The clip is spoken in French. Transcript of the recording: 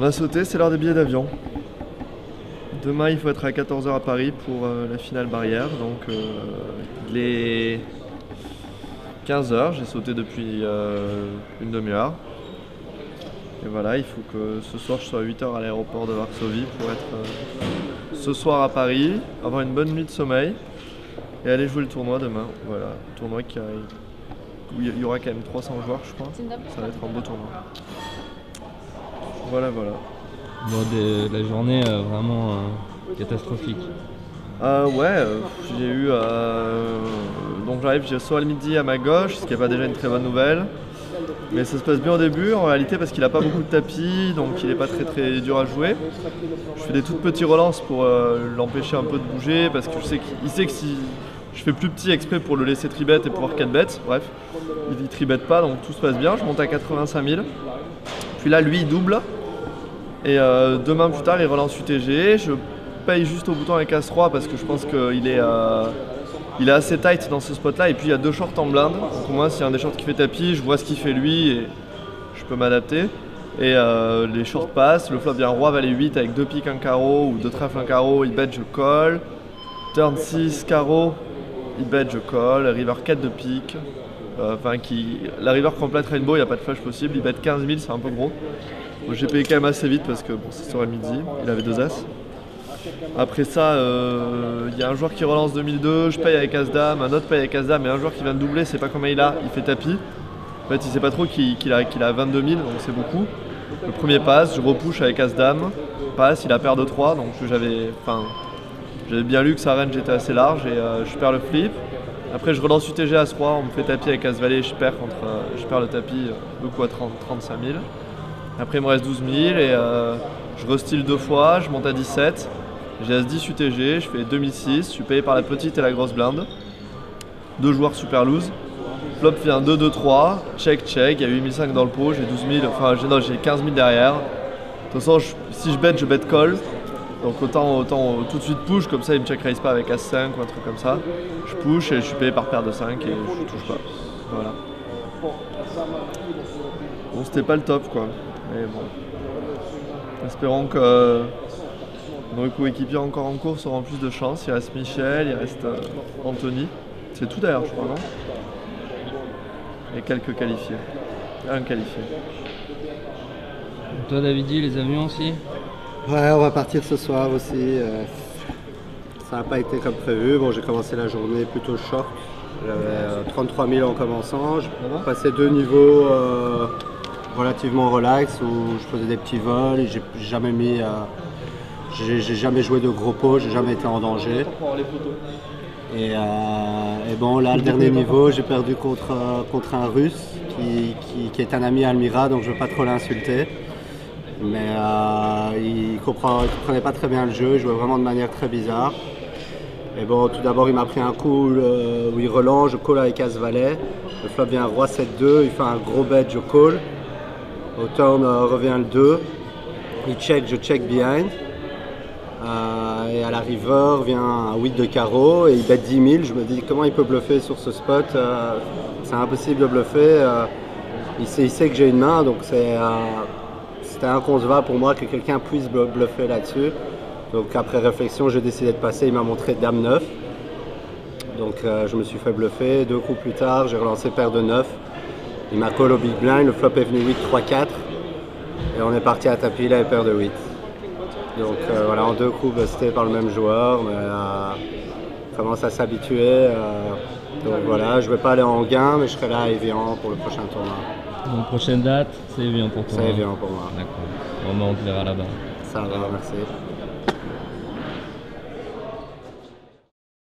On a sauté, c'est l'heure des billets d'avion. Demain, il faut être à 14 h à Paris pour la finale barrière. Donc, il est 15 h. J'ai sauté depuis une demi-heure. Et voilà, il faut que ce soir, je sois à 8 h à l'aéroport de Varsovie pour être ce soir à Paris, avoir une bonne nuit de sommeil et aller jouer le tournoi demain. Voilà, tournoi où il y aura quand même 300 joueurs, je crois. Ça va être un beau tournoi. Voilà. Bon, la journée vraiment catastrophique. J'ai eu. Donc j'arrive, j'ai saut à midi à ma gauche, ce qui n'est pas déjà une très bonne nouvelle. Mais ça se passe bien au début en réalité parce qu'il n'a pas beaucoup de tapis, donc il n'est pas très dur à jouer. Je fais des toutes petites relances pour l'empêcher un peu de bouger parce que il sait que si je fais plus petit exprès pour le laisser tribet et pouvoir 4 bêtes, bref, il tribet pas donc tout se passe bien. Je monte à 85 000. Puis là, lui, il double. Et 2 mains plus tard, il relance UTG. Je paye juste au bouton avec As-3 parce que je pense qu'il est assez tight dans ce spot là. Et puis il y a 2 shorts en blinde. Donc au moins, s'il y a un des shorts qui fait tapis, je vois ce qu'il fait lui et je peux m'adapter. Et les shorts passent. Le flop vient roi valet 8 avec 2 piques, un carreau ou 2 trèfles, un carreau. Il bet, je colle. Turn 6, carreau. Il bet, je colle. River 4 de pique. La river complète rainbow, il n'y a pas de flash possible. Il bet 15 000, c'est un peu gros. Donc, j'ai payé quand même assez vite parce que bon, c'est sur le midi, il avait 2 as. Après ça, il y a un joueur qui relance 2002, je paye avec As-Dame, un autre paye avec As-Dame, et un joueur qui vient de doubler, c'est pas combien il a, il fait tapis. En fait, il sait pas trop qu'il a 22 000, donc c'est beaucoup. Le premier passe, je repush avec As-Dame, passe, il a paire de 3, donc j'avais bien lu que sa range était assez large et je perds le flip. Après, je relance UTG As-3, on me fait tapis avec As-Valet, je perds le tapis beaucoup à 35 000. Après, il me reste 12 000 et je restyle 2 fois, je monte à 17. J'ai As-10 UTG, je fais 2006, je suis payé par la petite et la grosse blinde. 2 joueurs super loose. Flop fait un 2-2-3, check, il y a 8500 dans le pot, j'ai 12 000, j'ai 15 000 derrière. De toute façon, si je bet, je bet call. Donc autant tout de suite push, comme ça il me check raise pas avec As-5 ou un truc comme ça. Je push et je suis payé par paire de 5 et je touche pas. Voilà. Bon, c'était pas le top quoi. Mais bon. Espérons que nos coéquipiers encore en course auront plus de chance. Il reste Michel, il reste Anthony. C'est tout d'ailleurs, je crois, non? Et quelques qualifiés. Un qualifié. Toi, Davidi, les avions aussi? Ouais, on va partir ce soir aussi. Ça n'a pas été comme prévu. Bon, j'ai commencé la journée plutôt short. J'avais 33 000 en commençant. J'ai passé 2 niveaux relativement relax où je faisais des petits vols. J'ai jamais joué de gros pots, j'ai jamais été en danger. Et bon, là, le dernier niveau, j'ai perdu contre un Russe qui est un ami Almira, donc je ne veux pas trop l'insulter. Mais il comprenait pas très bien le jeu, il jouait vraiment de manière très bizarre. Et bon, tout d'abord, il m'a pris un coup où il relance, je call avec As-Valet. Le flop vient roi 7-2, il fait un gros bet, je call. Au turn revient le 2. Il check, je check behind. Et à la river vient un 8 de carreau et il bet 10 000. Je me dis comment il peut bluffer sur ce spot. C'est impossible de bluffer. Il sait que j'ai une main, donc c'était inconcevable pour moi que quelqu'un puisse bluffer là-dessus. Donc après réflexion, j'ai décidé de passer. Il m'a montré dame 9. Donc je me suis fait bluffer. 2 coups plus tard, j'ai relancé paire de 9. Il m'a call au big blind. Le flop est venu 8-3-4. Et on est parti à tapis là et paire de 8. Donc voilà, en 2 coups bustés par le même joueur, mais commence à s'habituer. Donc voilà, je ne vais pas aller en gain, mais je serai là à Evian pour le prochain tournoi. Donc prochaine date, c'est Evian pour toi? C'est Evian pour moi. D'accord. Bon, on te verra là-bas. Ça va, merci.